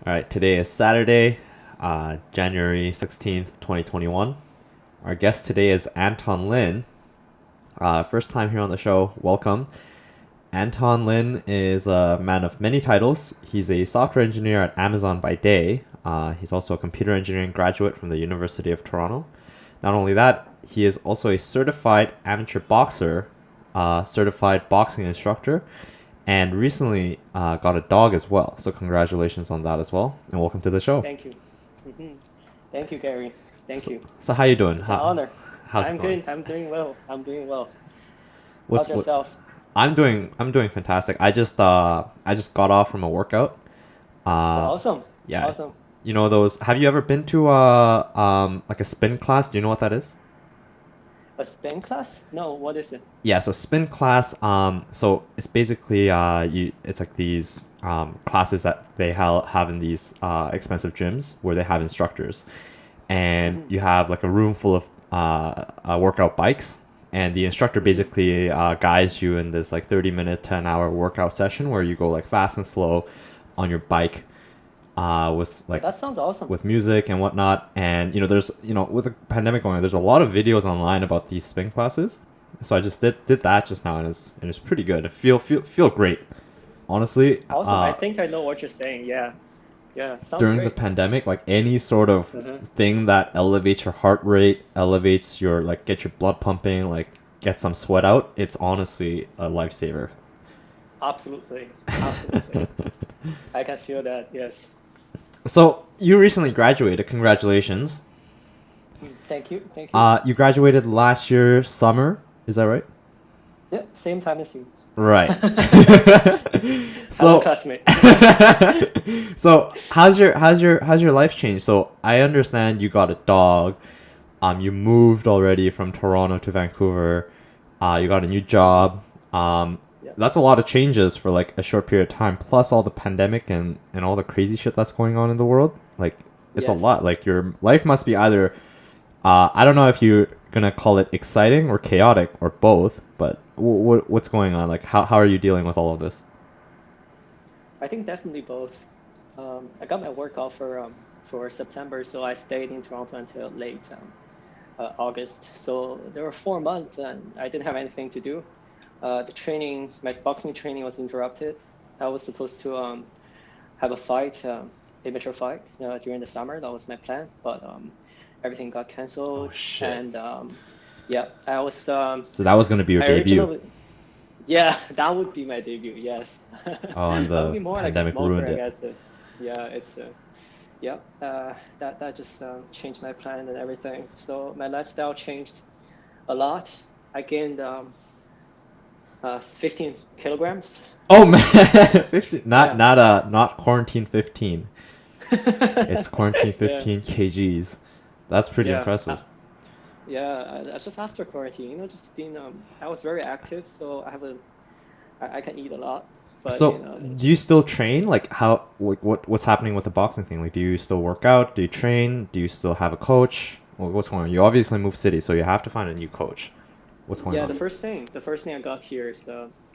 All right, today is Saturday, January 16th, 2021. Our guest today is Anton Lin. First time here on the show, welcome. Anton Lin is a man of many titles. He's a software engineer at Amazon by day. He's also a computer engineering graduate from the University of Toronto. Not only that, he is also a certified amateur boxer, certified boxing instructor, and recently got a dog as well. So congratulations on that as well, and welcome to the show. Thank you. hmm Thank you, Gary. Thank So, you. so how you doing? It's an honor. How's it I'm going? good. I'm doing well. I'm doing well. What's How's what? yourself? I'm doing fantastic. I just got off from a workout. Oh, Uh, awesome. yeah, Awesome. you know those. Have you ever been to like a spin class? Do you know what that is? A spin class? No, what is it? Yeah, so spin class, so it's basically it's like these classes that they have in these expensive gyms where they have instructors, and hmm you have like a room full of workout bikes, and the instructor hmm basically guides you in this like 30 minute to an hour workout session where you go like fast and slow on your bike, with Oh, like that sounds awesome. with music and whatnot. And there's with the pandemic going on, there's a lot of videos online about these spin classes. So I just did that just now, and it's pretty good. I feel great, honestly. Awesome. I think I know what you're saying. Yeah. Yeah. Sounds During the great. pandemic, like any sort of hmm thing that elevates your heart rate, elevates your like get your blood pumping, like get some sweat out, it's honestly a lifesaver. Absolutely. Absolutely. I can feel that. Yes. So you recently graduated. Congratulations. Thank you. Thank you. You graduated last year summer. Is that right? Yeah. Same time as you. Right. I'm a So classmate. so how's your life changed? So I understand you got a dog. You moved already from Toronto to Vancouver. You got a new job. Yeah. That's a lot of changes for like a short period of time. Plus all the pandemic and all the crazy shit that's going on in the world. Like it's a Yes. lot. Like your life must be either I don't know if you're gonna call it exciting or chaotic or both, but what's going on? Like how are you dealing with all of this? I think definitely both. I got my work offer for September, so I stayed in Toronto until late August. So there were 4 months, and I didn't have anything to do. The training, my boxing training was interrupted. I was supposed to have a fight, amateur fight, during the summer. That was my plan, but everything got Oh canceled. shit. And yeah, So that was gonna be your I debut. originally, yeah, that would be my debut. Yes, Oh, and that would the be more like a pandemic smoker, ruined I it. guess. Yeah, it's yeah. That just changed my plan and everything. So my lifestyle changed a lot. I gained 15 kilograms. Oh man, 15, Yeah. not quarantine 15. It's quarantine Yeah. 15 kgs. That's pretty Yeah. impressive. Yeah. Just after quarantine, just being I was very active, so I can eat a lot, but So, do you just still train? Like how like what's happening with the boxing thing? Like do you still work out? Do you train? Do you still have a coach? What's going on? You obviously moved city, so you have to find a new coach. What's going yeah. on? The first thing I got here is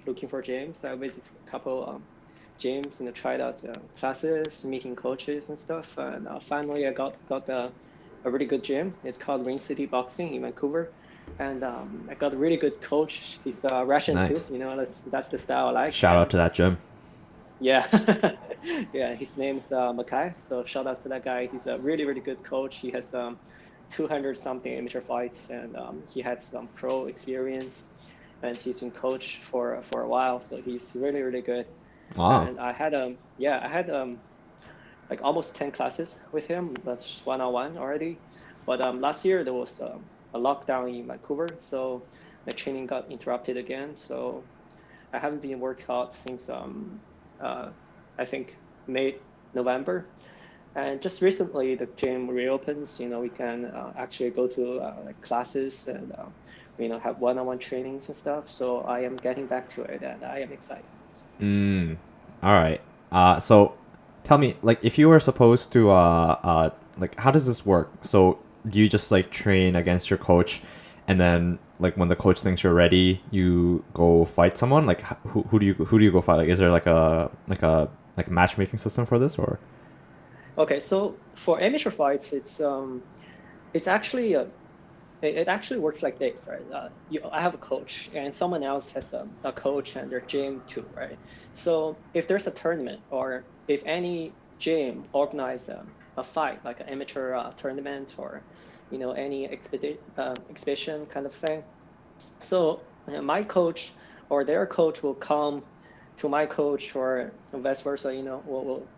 looking for gyms. I visited a couple gyms and tried out classes, meeting coaches and stuff. And finally, I got a really good gym. It's called Ring City Boxing in Vancouver, and I got a really good coach. He's Russian too. Nice. That's the style I like. Shout out And to that gym. yeah, yeah. His name's Makai. So shout out to that guy. He's a really good coach. He has 200 something amateur fights, and he had some pro experience, and he's been coach for a while. So he's really good. Wow. And I had like almost 10 classes with him, that's one-on-one already. But last year there was a lockdown in Vancouver, so my training got interrupted again. So I haven't been working out since uh, I think May, November. And just recently the gym reopens. We can actually go to like classes and have one-on-one trainings and stuff. So I am getting back to it, and I am excited. Mm. All right. So tell me, like, if you were supposed to, like, how does this work? So do you just like train against your coach, and then like when the coach thinks you're ready, you go fight someone? Like, who do you go fight? Like, is there like a matchmaking system for this or? Okay, so for amateur fights, it's actually it actually works like this, right? I have a coach, and someone else has a coach and their gym too, right? So if there's a tournament, or if any gym organize a fight, like an amateur tournament, or any exhibition kind of thing, so my coach or their coach will come to my coach, or vice versa. We'll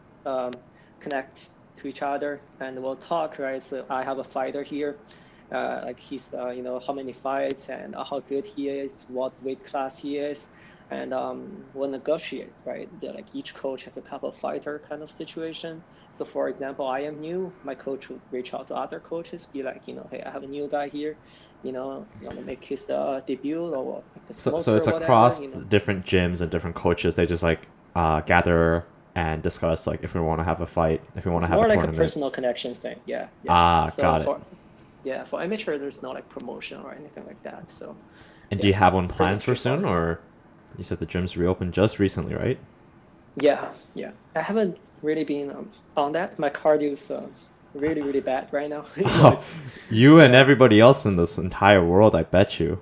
connect to each other and we'll talk, right? So I have a fighter here, like he's how many fights and how good he is, what weight class he is, and we'll negotiate, right? Like each coach has a couple of fighter kind of situation. So for example, I am new, my coach would reach out to other coaches, be like, hey, I have a new guy here, you want to make his debut or like a So smoker it's or whatever, across different gyms and different coaches. They just like gather and discuss like if we want to have a fight, if we want to It's have a more like a tournament. personal connection thing. Yeah, yeah. Ah, So got it. for amateur, there's no like promotion or anything like that. So And do yeah, you have one it's pretty planned for soon, straightforward. or you said the gym's reopened just recently, right? Yeah, yeah. I haven't really been on that. My cardio is really, really bad right now. It's You and yeah, everybody else in this entire world, I bet you.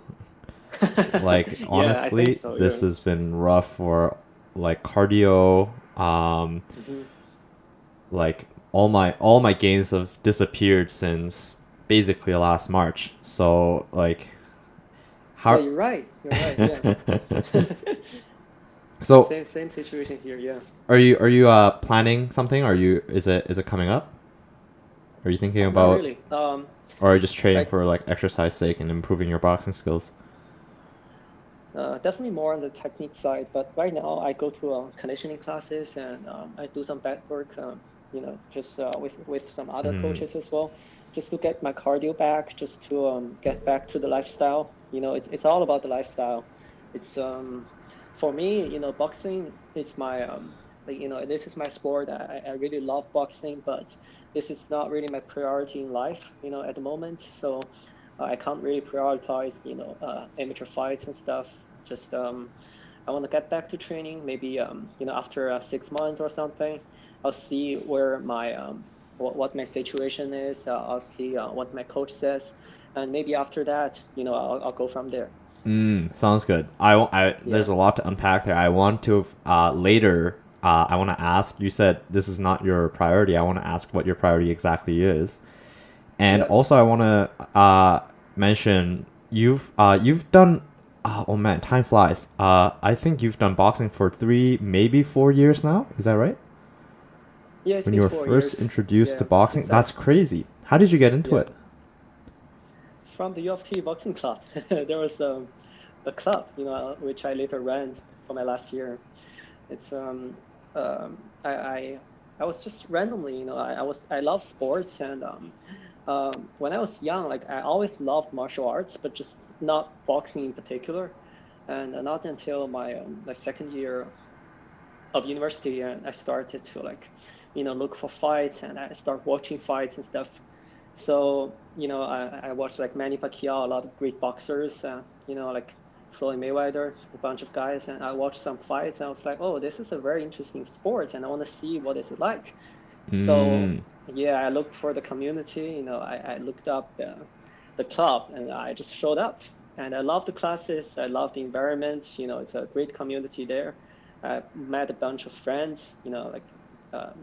Like yeah. I think honestly, so. this Yeah. has been rough for like cardio. Hmm. Like all my gains have disappeared since basically last March. So like Oh, how you're right. You're right. Yeah. so Same situation here. Yeah. are you planning something? Are you is it coming up? Are you thinking Not about really. or are you just training Like for like exercise sake and improving your boxing skills? definitely more on the technique side, but right now I go to conditioning classes and I do some back work, just with some other Mm, coaches as well, just to get my cardio back, just to get back to the lifestyle. It's all about the lifestyle. It's for me, boxing. It's my like this is my sport. I really love boxing, but this is not really my priority in life, at the moment. So I can't really prioritize, amateur fights and stuff. Just I want to get back to training. Maybe after 6 months or something, I'll see where my what my situation is. I'll see what my coach says, and maybe after that, I'll go from there. sounds good. There's Yeah, a lot to unpack there. I want to later. I want to ask. You said this is not your priority. I want to ask what your priority exactly is, and yeah, also I want to mention you've done. Oh man, time flies. I think you've done boxing for 3, maybe 4 years now. Is that right? yeah. It's When you been were four first years. introduced to Yeah, boxing, since that's crazy. How did you get into yeah, it? from the U of T boxing club. There was a club, which I later ran for my last year. It's I was just randomly, I love sports, and when I was young, like I always loved martial arts, but just not boxing in particular. And not until my second year of university, and I started to like, look for fights, and I start watching fights and stuff. So, I watched like Manny Pacquiao, a lot of great boxers, like Floyd Mayweather, a bunch of guys, and I watched some fights, and I was like, oh, this is a very interesting sport, and I want to see what is it like. So, Mm, yeah, I looked for the community, I looked up the club, and I just showed up. And I love the classes, I love the environment, it's a great community there. I met a bunch of friends, like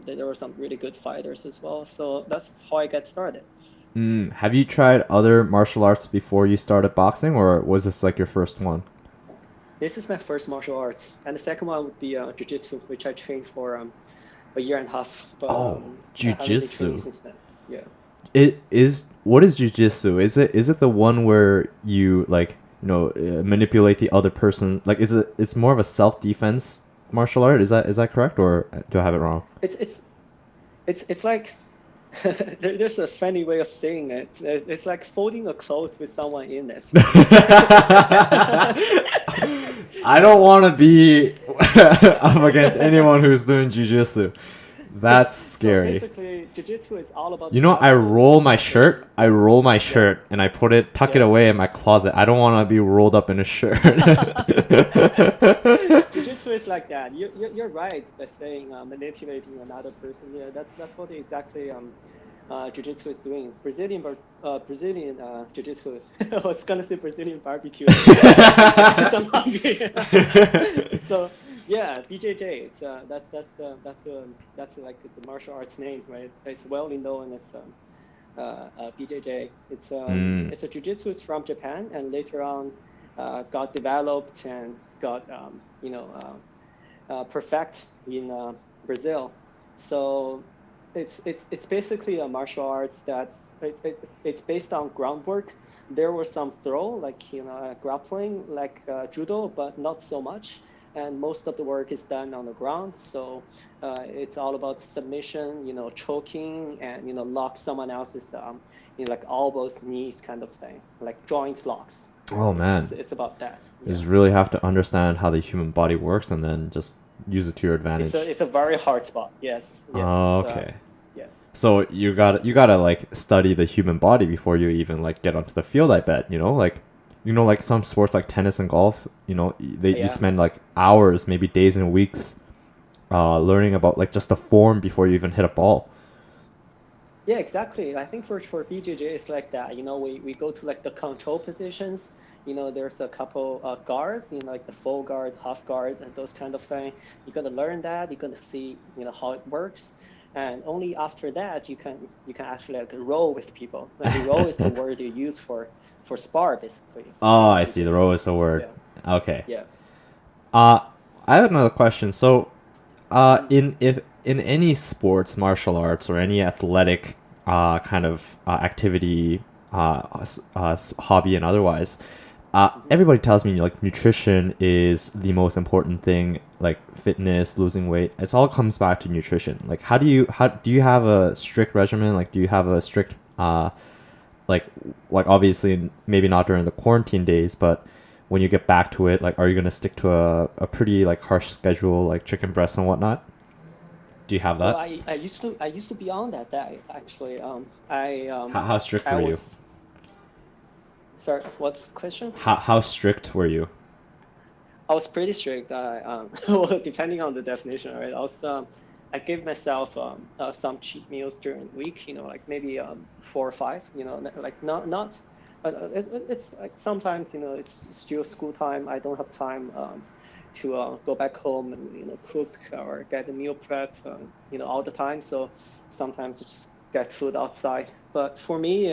there were some really good fighters as well. So that's how I got started. have you tried other martial arts before you started boxing, or was this like your first one? This is my first martial arts, and the second one would be jiu-jitsu, which I trained for a year and a half, but Oh, I haven't been training jujitsu. since then. Yeah. It is. What is jujitsu? Is it the one where you like manipulate the other person? Like, is it? It's more of a self defense martial art. Is that correct, or do I have it wrong? It's it's it's like there's a funny way of saying it. It's like folding a cloth with someone in it. I don't want to be up against anyone who's doing jujitsu. That's So scary. basically, jiu-jitsu it's all about You the know, grappling, striking. I roll my Yeah, shirt and I put it, tuck it yeah. away in my closet. I don't want to be rolled up in a shirt. Jiu-jitsu is like that. You're right by saying manipulating another person. Yeah, that's what exactly jiu-jitsu is doing. Brazilian jiu-jitsu. I was gonna say Brazilian barbecue because I'm hungry. So yeah, BJJ. It's that's like the martial arts name, right? It's well known as BJJ. Mm. It's a jiu-jitsu is from Japan and later on got developed and got perfect in Brazil. So it's basically a martial arts it's based on groundwork. There was some throw, like grappling, like judo, but not so much. And most of the work is done on the ground. So it's all about submission, choking, and lock someone else's like elbows, knees, kind of thing, like joints locks, Oh right? man. It's about that. You Yeah. just really have to understand how the human body works and then just use it to your advantage. It's a very hard spot. Yes, yes. It's Okay. yeah. So you gotta like study the human body before you even like get onto the field, I bet, like some sports like tennis and golf, you Yeah. spend like hours, maybe days and weeks learning about like just the form before you even hit a ball. Yeah, exactly. I think for BJJ it's like that. We go to like the control positions. There's a couple guards, like the full guard, half guard, and those kind of thing. You're gonna learn that. You're gonna see, how it works, and only after that you can actually like roll with people. Like roll is the word you use for spar basically Oh, in I see. The BJJ. row is the word. Yeah, Okay. yeah. Uh, I have another question. So, Mhm. in any sports, martial arts, or any athletic kind of activity, hobby and otherwise, Mhm. everybody tells me like nutrition is the most important thing. Like fitness, losing weight, it all comes back to nutrition. Like, how do you have a strict regimen? Like, do you have a strict like obviously maybe not during the quarantine days, but when you get back to it, like are you gonna stick to a pretty like harsh schedule like chicken breasts and whatnot? Do you have Well, that? I used to be on that diet actually. I How strict I were you? was sorry. What question? How strict were you? I was pretty strict. Well, depending on the definition, right? I gave myself some cheat meals during the week. Like maybe 4 or 5. Like not. It's like sometimes it's still school time. I don't have time to go back home and cook or get a meal prep all the time. So sometimes I just get food outside. But for me,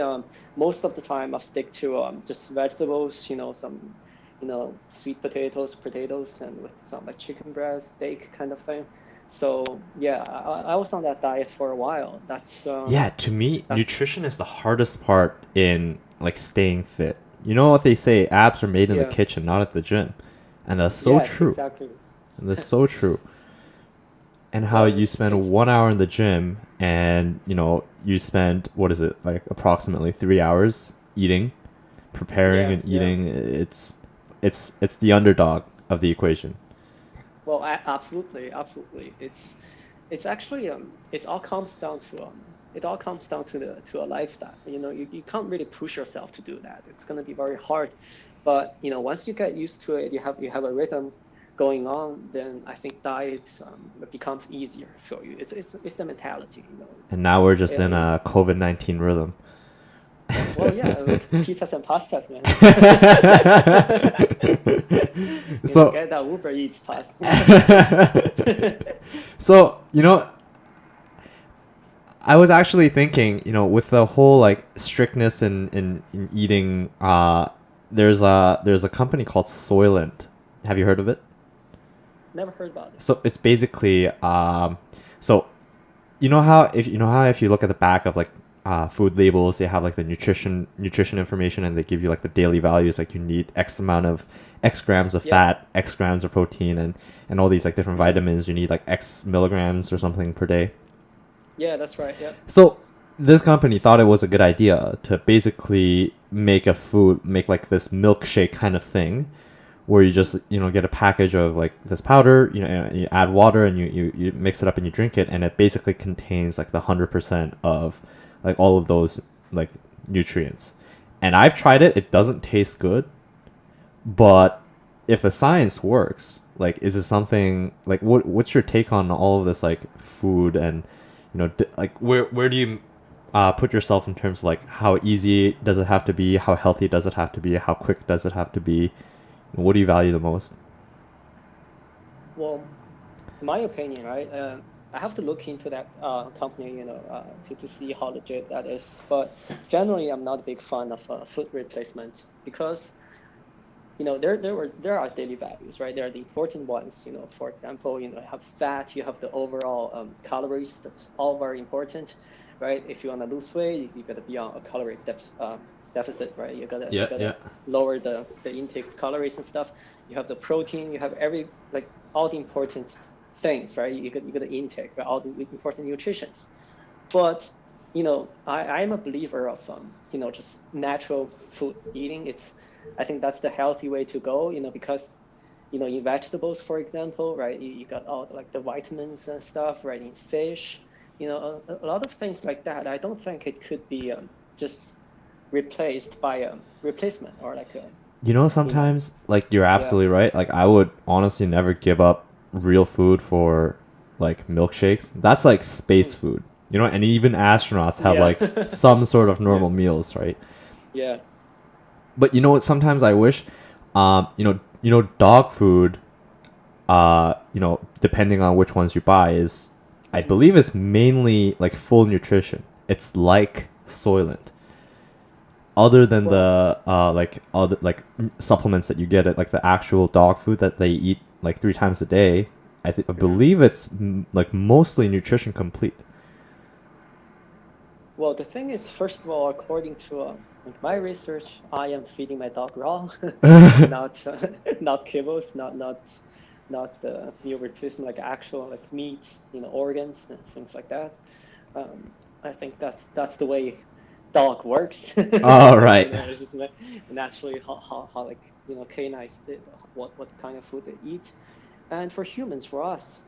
most of the time I stick to just vegetables. Some sweet potatoes, and with some like chicken breast, steak kind of thing. So yeah, I was on that diet for a while. Yeah, to me, That's nutrition is the hardest part in like staying fit. You know what they say, abs are made in the yeah, kitchen, not at the gym. And that's so yes, true. exactly. And that's so true. And how Well, you it's spend it's 1 hour in the gym and you spend what is it, like approximately 3 hours eating, preparing yeah, and yeah. eating. It's the underdog of the equation. Well, absolutely, absolutely. It's actually it all comes down to a lifestyle. You can't really push yourself to do that. It's going to be very hard. But once you get used to it, you have a rhythm going on, then I think diet it becomes easier for you. It's the mentality. And now we're just in Yeah, a COVID-19 rhythm. well, yeah, pizzas and pastas, man. So Get that Uber Eats pass. so, I was actually thinking, with the whole like strictness in eating, there's a company called Soylent. Have you heard of it? Never heard about it. So it's basically so you know how if you look at the back of like food labels, they have like the nutrition information, and they give you like the daily values, like you need X amount of X grams of Yeah, fat, X grams of protein, and all these like different yeah, vitamins. You need like X milligrams or something per day. yeah. That's right. Yeah. So this company thought it was a good idea to basically make like this milkshake kind of thing where you just get a package of like this powder, and you add water and you mix it up and you drink it, and it basically contains like the 100% of like all of those like nutrients. And I've tried it; it doesn't taste good, but if the science works, like, is it something like what's your take on all of this like food and like where do you put yourself in terms of like how easy does it have to be, how healthy does it have to be, how quick does it have to be? What do you value the most? Well, in my opinion, right, I have to look into that company, to see how legit that is. But generally, I'm not a big fan of food replacement because there are daily values, right? There are the important ones. For example, you have fat, you have the overall calories. That's all very important, right? If you want to lose weight, you gotta be on a calorie deficit, right? You Yeah, gotta yeah. lower the intake of calories and stuff. You have the protein, you have like all the important things, right? You gotta intake, right? All the important nutritions. But I'm a believer of just natural food eating. I think that's the healthy way to go, because in vegetables, for example, right, you got all like the vitamins and stuff, right, in fish, a lot of things like that. I don't think it could be just replaced by a replacement or like a, you know, Sometimes like you're yeah. absolutely right. Like I would honestly never give up real food for like milkshakes. That's like space Mm. food. And even astronauts have Yeah. like some sort of Yeah. normal meals, right? Yeah. But you know what? Sometimes I wish, dog food. Depending on which ones you buy, is I Hmm. believe is mainly like full nutrition. It's like Soylent, other than Well, the like other like supplements that you get at like the actual dog food that they eat like 3 times a day. I mhm. believe it's like mostly nutrition complete. Well, the thing is, first of all, according to like my research, I am feeding my dog raw, not not kibbles, not the meal replacement, like actual like meat, organs and things like that. I think that's the way dog works. All right. It's just like naturally how like canines what kind of food they eat. And for humans, for us,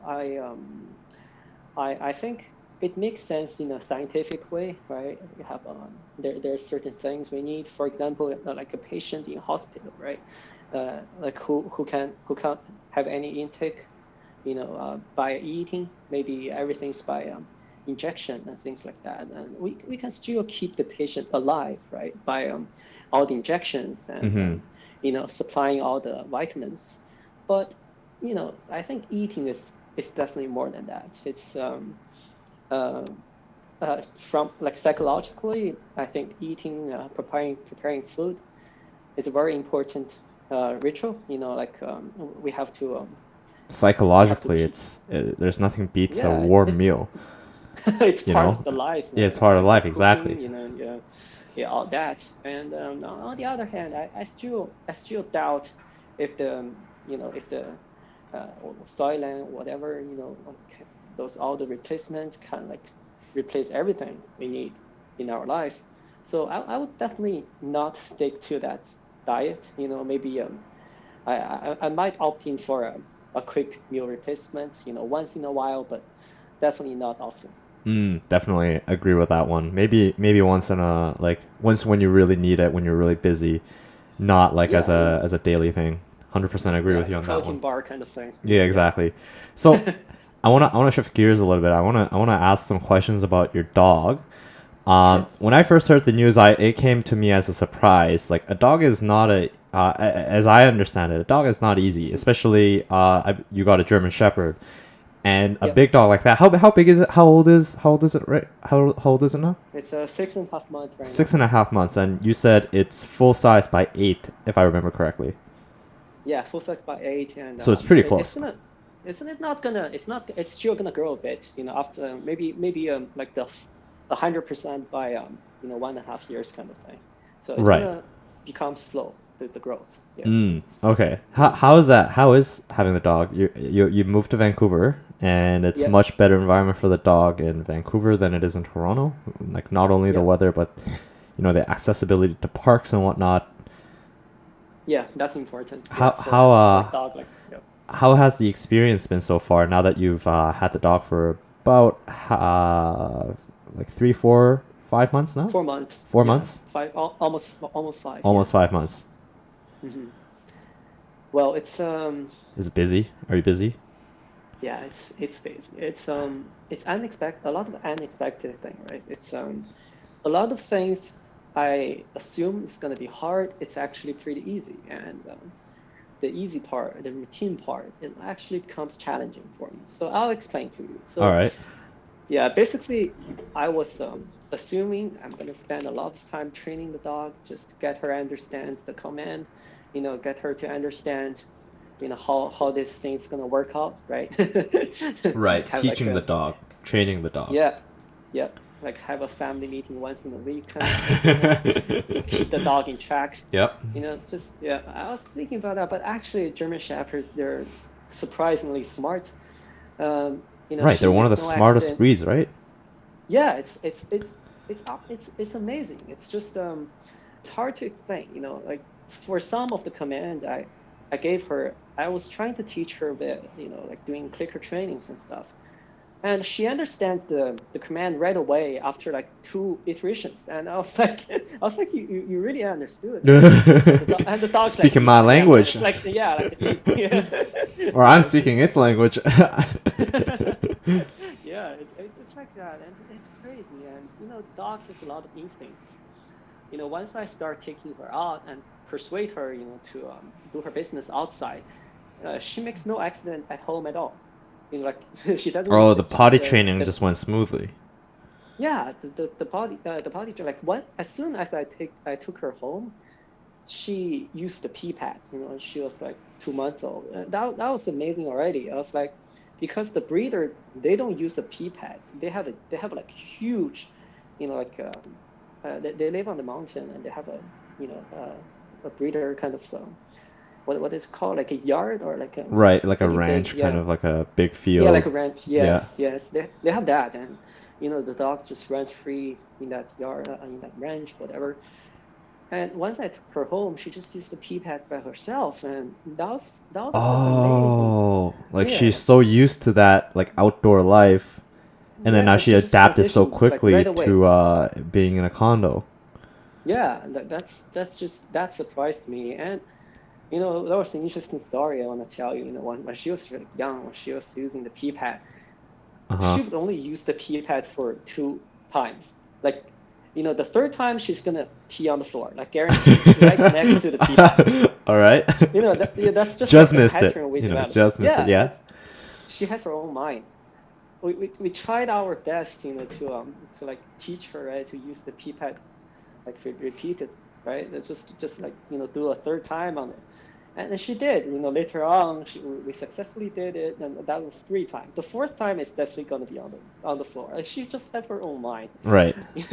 I think it makes sense in a scientific way, right? We have there are certain things we need. For example, like a patient in hospital, right? Like who can't have any intake, by eating. Maybe everything's by injection and things like that. And we can still keep the patient alive, right? By all the injections and Mm-hmm. supplying all the vitamins. But I think eating is definitely more than that. It's uh, from like psychologically, I think eating, preparing food is a very important ritual. Like we have to Psychologically, keep. it's there's nothing beats a Yeah, warm meal. it's You part of know, the life, it's man. part of Like life, cooking, exactly. yeah, yeah, all that. And on the other hand, I still doubt if the soil and whatever, those all the replacements can like replace everything we need in our life. So I would definitely not stick to that diet. Maybe I might opt in for a quick meal replacement, once in a while, but definitely not often. Definitely agree with that one. Maybe once in a like once when you really need it, when you're really busy, not like as Yeah, a daily thing. 100% agree yeah, with like you a on that one. protein bar kind of thing. Yeah, Yeah. exactly. So I wanna shift gears a little bit. I wanna ask some questions about your dog. Sure. When I first heard the news, it came to me as a surprise. Like a dog is not as I understand it, a dog is not easy. Hmm. Especially you got a German Shepherd, and a Yep. big dog like that. How big is it? How old is it? Right? How old is it now? It's a 6.5 month right now. 6.5 months, and you said it's full size by 8, if I remember correctly. Yeah, full size by 8, and So it's pretty it's close. gonna, it's it not gonna, it's still gonna grow a bit, after maybe like the 100% by 1.5 years kind of thing. So it's Right. gonna become slow the growth. Yeah. Okay. How Mm. how is that? How is having the dog? You moved to Vancouver, and it's Yep. much better environment for the dog in Vancouver than it is in Toronto. Like not only the Yep. weather, but the accessibility to parks and whatnot. Yeah, that's important. How Yeah, for how like dog, like yeah, how has the experience been so far now that you've had the dog for about like 3, 4, 5 months now? 4 months. Four Yeah, months? almost 5. Yeah. Almost 5 months. hmm Well, Is it busy? Are you busy? yeah, it's phase. It's unexpected. A lot of unexpected thing, right? It's a lot of things I assume it's gonna be hard. It's actually pretty easy, and the easy part, the routine part, it actually becomes challenging for me. So I'll explain to you. All So right. yeah, basically, I was assuming I'm gonna spend a lot of time training the dog just to get her understand the command, get her to understand, how this thing's gonna work out, right? Right. Have like Teaching the a dog, training the dog. yeah, yeah, like have a family meeting once in a week kind of thing, just keep the dog in track, Yep. just yeah. I was thinking about that, but actually, German Shepherds, they're surprisingly smart. Right. She They're one of the makes no smartest accident. breeds, right? Yeah, it's amazing. It's just it's hard to explain, like for some of the command I gave her, I was trying to teach her a bit, like doing clicker trainings and stuff. And she understands the command right away after like 2 iterations. And I was like, you really understood. And the dog's like, Speaking my yeah, man. language. It's like, yeah, like easy. Or I'm It's just speaking like, its language. yeah, it's like that, and it's crazy. And dogs has a lot of instincts. Once I start taking her out and persuade her, to do her business outside, she makes no accident at home at all. Like she doesn't use Oh, the the key, potty training the just went smoothly. yeah, the potty like what as soon as I took her home, she used the pee pads, and she was like 2 months old. That was amazing already. I was like, because the breeder, they don't use a pee pad. They have like huge, like they live on the mountain, and they have a breeder kind of what is it called, like a yard, or like Right, like I a think they, ranch, kind yeah, of like a big yeah, like field. a ranch. Yeah. Yes, they have that. And the dogs just runs free in that yard, in that ranch, whatever. And once I took her home, she just used the pee pads by herself, and that was just amazing. Oh, like she's Yeah, so used to that like outdoor life, and then yeah, now and she she just adapted so transitioned just like quickly right away. to being in a condo. Yeah, that surprised me. And there was an interesting story I want to tell you. When she was really young, when she was using the pee pad, Uh huh. she would only use the pee pad for 2 times. Like, the third time she's gonna pee on the floor, like guaranteed, right next to the pee pad. All right. Yeah, that's just like Just the missed it. pattern we You know, developed. just missed it. Yeah, Yeah. that's she has her own mind. We tried our best, to like teach her, right, to use the pee pad, like repeat it, right. It's just like do a third time on it. And then she did. Later on, we successfully did it, and that was 3 times. The fourth time is definitely going to be on the floor. Like, she just had her own mind. Right. It's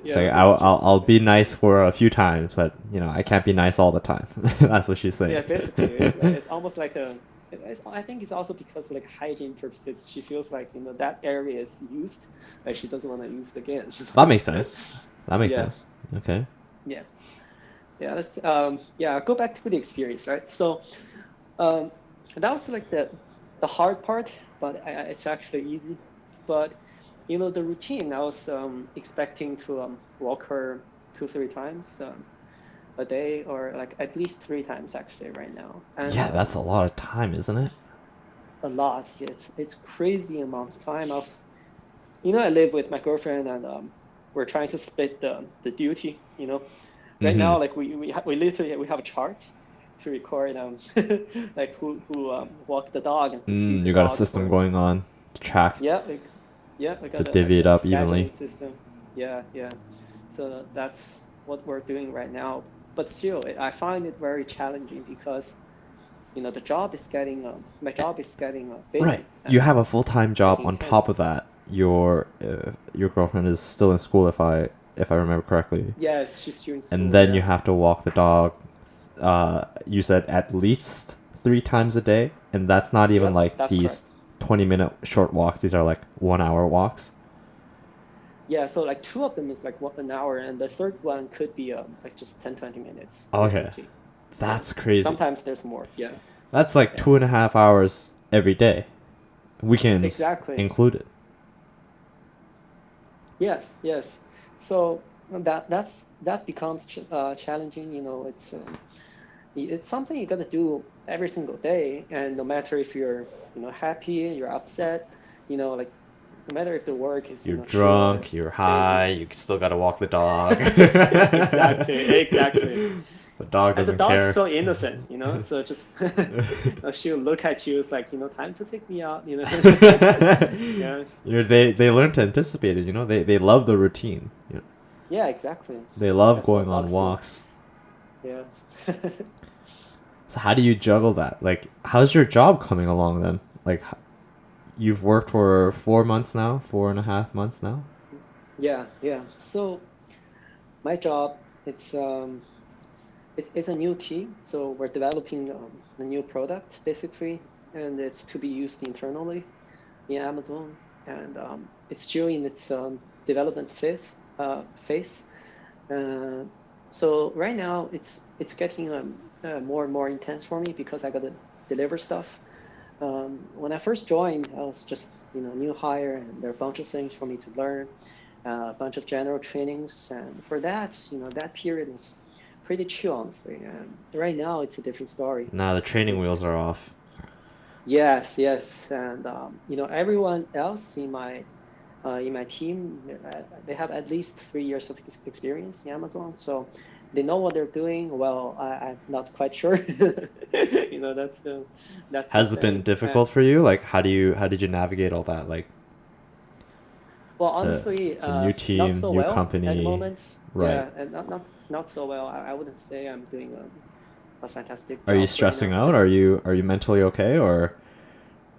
Yeah, like it was an interesting I'll thing. be nice for a few times, but I can't be nice all the time. That's what she's saying. Yeah, basically, it's almost like I think it's also because of like hygiene purposes. She feels like that area is used, like she doesn't want to use it again. That makes sense. That makes Yeah, sense. Okay. yeah, yeah. Yeah. Go back to the experience, right? So um, that was like the hard part, but it's actually easy. But the routine, I was expecting to walk her 2 3 times a day, or like at least 3 times actually right now. And Yeah, that's a lot of time, isn't it? a lot. Yeah, it's crazy amount of time. I live with my girlfriend, and we're trying to split the duty. Right Mm-hmm. now, like we literally we have a chart to record like who walk the dog and who feed the You got a dog system for. going on to track Yeah, like yeah, we to got a divvy like it a up evenly. scheduling system. Yeah, yeah. So that's what we're doing right now. But still, I find it very challenging because the job is getting my job is getting Right. busy You and have a full time job getting on top intense. of that. Your girlfriend is still in school, if I remember correctly, Yes, she's doing and school. then you Yeah, have to walk the dog. You said at least 3 times a day, and that's not even yep, like that's these correct. 20-minute short walks. These are like 1 hour walks. Yeah, so like two of them is like 1 hour, and the third one could be like just 10 20 minutes Okay, basically. That's crazy. Sometimes there's more. Yeah. That's like Yeah. 2.5 hours every day, weekends Exactly. included. Yes. Yes. So that becomes challenging. It's something you got to do every single day, and no matter if you're happy, you're upset, like no matter if the work is You're chill or drunk, you're crazy. high, you still gotta walk the dog. Yeah, exactly, exactly. The dog And the doesn't dog's care. so innocent, so just she'll look at you. It's like, time to take me out. Yeah, They learn to anticipate it. They love the routine. yeah, exactly. They love That's what going on dogs do. walks. Yeah. So how do you juggle that? Like, how's your job coming along then? Like, you've worked for 4 months now, 4.5 months now. Yeah, yeah. So my job, it's a new team, so we're developing a new product basically, and it's to be used internally in Amazon, and it's still in its development phase. Uh, so right now it's getting more and more intense for me because I got to deliver stuff. When I first joined, I was just new hire, and there are a bunch of things for me to learn, a bunch of general trainings, and for that, that period is pretty chill, honestly. And right now, it's a different story. Nah, the training wheels It's are off. Yes, yes, and everyone else in my team, they have at least 3 years of experience in Amazon, so they know what they're doing. Well, I'm not quite sure. That's the Has it been thing. difficult for you? Like, how did you navigate all that? Like, Well, it's a honestly, it's a new not team, so new well at the company, moment. right? Yeah, and not so well. I wouldn't say I'm doing a fantastic Are you job right stressing now. out? Just Are you mentally okay, or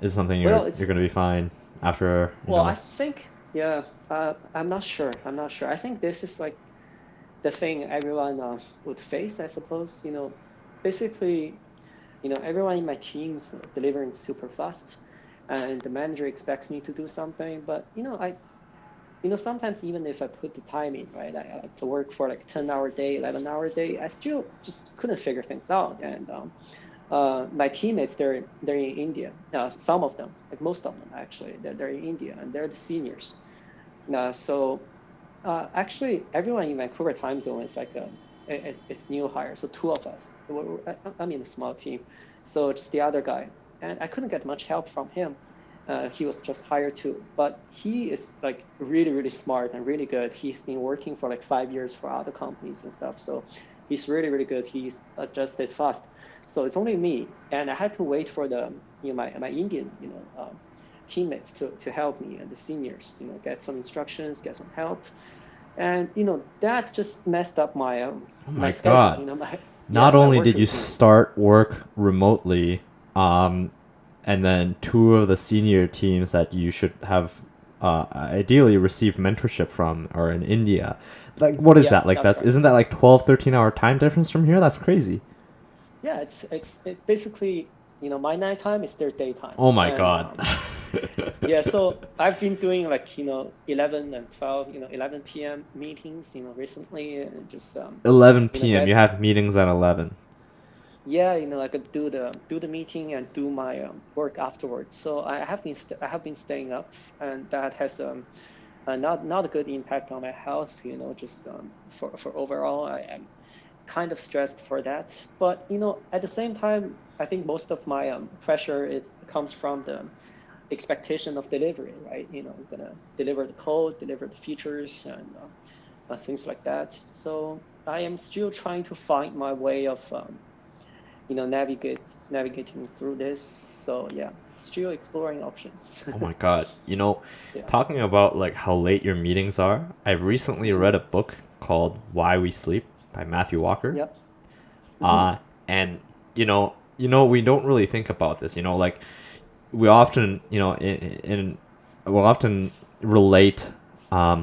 is it something well, you're it's gonna be fine after, well, I think yeah. I'm not sure. I'm not sure. I think this is like the thing everyone would face, I suppose. Basically, everyone in my team's delivering super fast, and the manager expects me to do something. But sometimes even if I put the time in, right, I like to work for like 10-hour day, 11-hour day, I still just couldn't figure things out. And my teammates, they're in India. Some of them, like most of them actually, they're in India, and they're the seniors. So actually, everyone in Vancouver time zone is like it's new hire. So two of us. I'm in a small team, so just the other guy, and I couldn't get much help from him. He was just hired too, but he is like really, really smart and really good. He's been working for like 5 years for other companies and stuff. So he's really, really good. He's adjusted fast. So it's only me, and I had to wait for the my Indian teammates to help me, and the seniors get some instructions, get some help. And that just messed up my oh my my schedule, god. yeah, Not my only work did you routine. start work remotely, and then two of the senior teams that you should have ideally received mentorship from are in India. Like, what is Yeah, that? Like, that's that's right. isn't that like 12, 13 hour time difference from here? That's crazy. Yeah, it's basically my nighttime is their daytime. Oh my And god. yeah, so I've been doing like 11 and 12, 11 p.m. meetings recently, and just 11 p.m. You get have meetings at 11. yeah, I could do the meeting and do my work afterwards. So I have been staying up, and that has not a good impact on my health. Just for overall, I am kind of stressed for that. But at the same time, I think most of my pressure is comes from the expectation of delivery, right? I'm gonna deliver the code, deliver the features, and things like that. So I am still trying to find my way of navigating through this. So yeah, still exploring options. Oh my god. Yeah. Talking about like how late your meetings are, I've recently Hmm. read a book called Why We Sleep by Matthew Walker. Yep. Hmm. And we don't really think about this, like we often, we'll often relate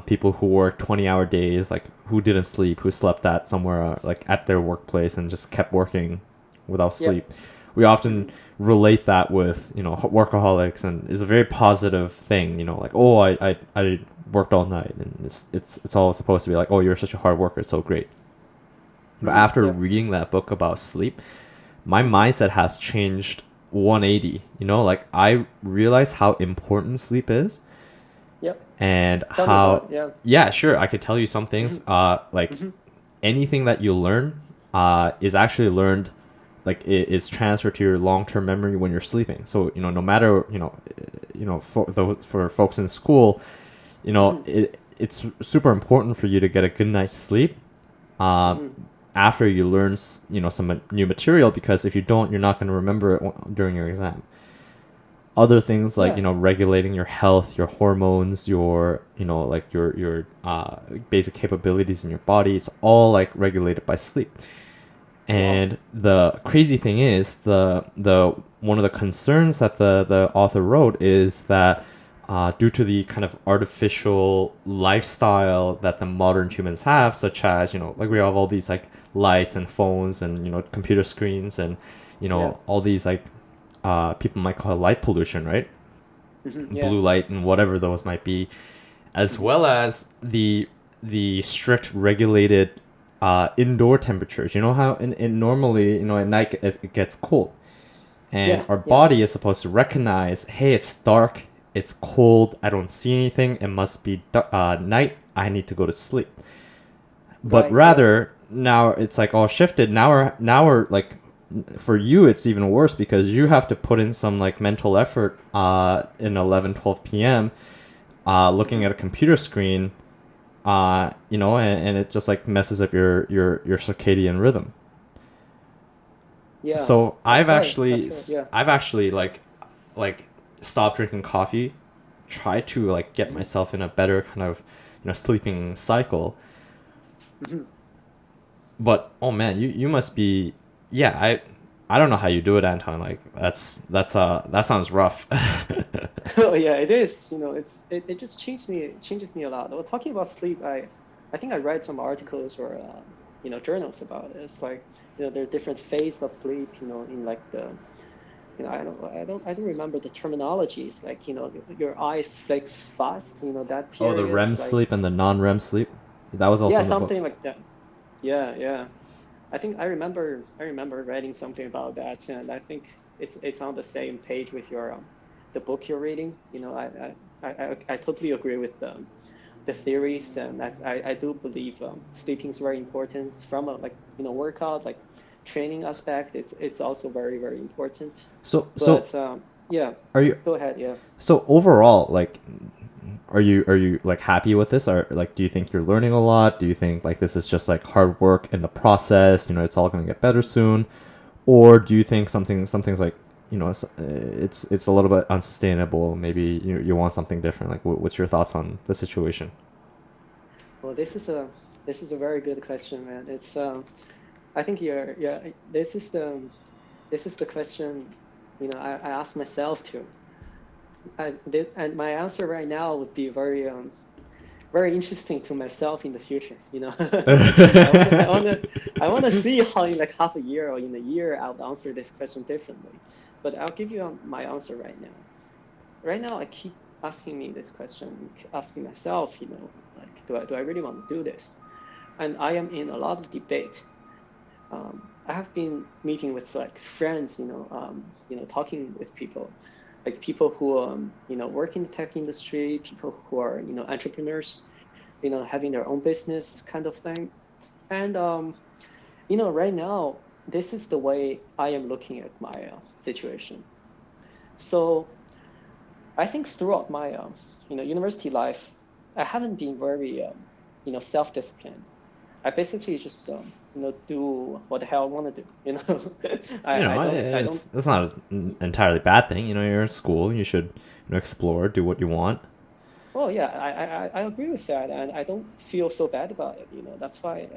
people who work 20-hour days, like who didn't sleep, who slept at somewhere like at their workplace and just kept working without sleep. Yep. We often Hmm. relate that with, workaholics, and it's a very positive thing, like, oh, I worked all night, and it's all supposed to be like, oh, you're such a hard worker, it's so great. But after Yep. reading that book about sleep, my Hmm. mindset has changed 180. Like I realize how important sleep is Yep. and Tell me about it. how, Yeah. yeah, sure, I could tell you some things. Hmm. Like Hmm. anything that you learn is actually learned, like it is transferred to your long-term memory when you're sleeping. So no matter for folks in school, Hmm. it's super important for you to get a good night's sleep uh, Hmm. after you learn some new material, because if you don't, you're not going to remember it during your exam. Other things like Yeah. regulating your health, your hormones, your like your basic capabilities in your body, it's all like regulated by sleep. Wow. And the crazy thing is, the one of the concerns that the author wrote is that due to the kind of artificial lifestyle that the modern humans have, such as like we have all these like lights and phones and computer screens and Yeah. all these like people might call it light pollution, right? Hmm. Yeah. Blue light and whatever those might be, as Hmm. well as the strict regulated indoor temperatures. You know how in normally at night it gets cold, and Yeah. our Yeah. body is supposed to recognize, hey, it's dark, it's cold, I don't see anything, it must be night, I need to go to sleep. But Right. Yep. rather now it's like all shifted. Now we're like, for you it's even worse because you have to put in some like mental effort in 11, 12 p.m. Looking Hmm. at a computer screen, and it just like messes up your circadian rhythm. Yeah. So That's right. That's right. Yeah. I've actually like stopped drinking coffee, try to like get Hmm. myself in a better kind of sleeping cycle. Hmm. But oh man, you must be, yeah, I don't know how you do it, Anton. Like that sounds rough. Oh yeah, it is. It just changes me a lot. Well, talking about sleep, I think I read some articles or journals about it. It's like there are different phases of sleep. In like the I don't remember the terminologies. Like your eyes fix fast. That Oh, the period. REM Like sleep and the non-REM sleep. That was also yeah, in the book. something like that. Yeah, yeah. I think I remember reading something about that, and I think it's on the same page with your the book you're reading. I totally agree with the theories, and I do believe sleeping is very important from a like workout like training aspect. It's also very very important. So But yeah, are you go ahead. Yeah. so overall, like, are you like happy with this, or like do you think you're learning a lot? Do you think like this is just like hard work in the process, it's all going to get better soon? Or do you think something's like it's a little bit unsustainable, maybe you want something different? Like what's your thoughts on the situation? Well, this is a very good question, man. It's I think you're yeah. This is the question I ask myself too. And my answer right now would be very very interesting to myself in the future. I wanna see how in like half a year or in a year I'll answer this question differently. But I'll give you my answer right now. Right now I keep asking me this question, asking myself, like do I really want to do this? And I am in a lot of debate. I have been meeting with like friends, talking with people, like people who work in the tech industry, people who are entrepreneurs, having their own business kind of thing. And right now, this is the way I am looking at my situation. So I think throughout my university life, I haven't been very self-disciplined. I basically just do what the hell I want to do. I don't. It's not an entirely bad thing. You're in school, you should explore, do what you want. Well, yeah, I agree with that, and I don't feel so bad about it. That's why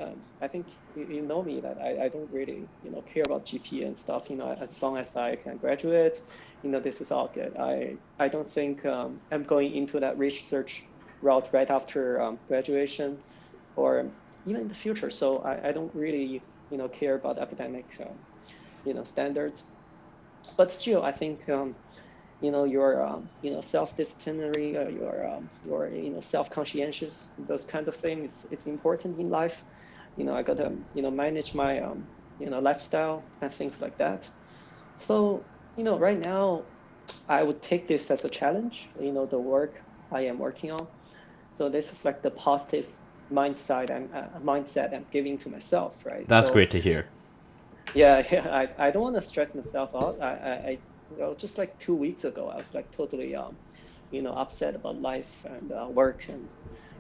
I think you know me that I don't really care about GPA and stuff. As long as I can graduate, this is all good. I don't think I'm going into that research route right after graduation, or even in the future. So I don't really care about academic standards. But still, I think your self-disciplinary, your self-conscientious, those kind of things. It's important in life. I gotta manage my lifestyle and things like that. So right now I would take this as a challenge. The work I am working on. So this is like the positive mindset I'm giving to myself, right? That's So great to hear. yeah, yeah, I don't want to stress myself out. Just like 2 weeks ago, I was like totally upset about life and work and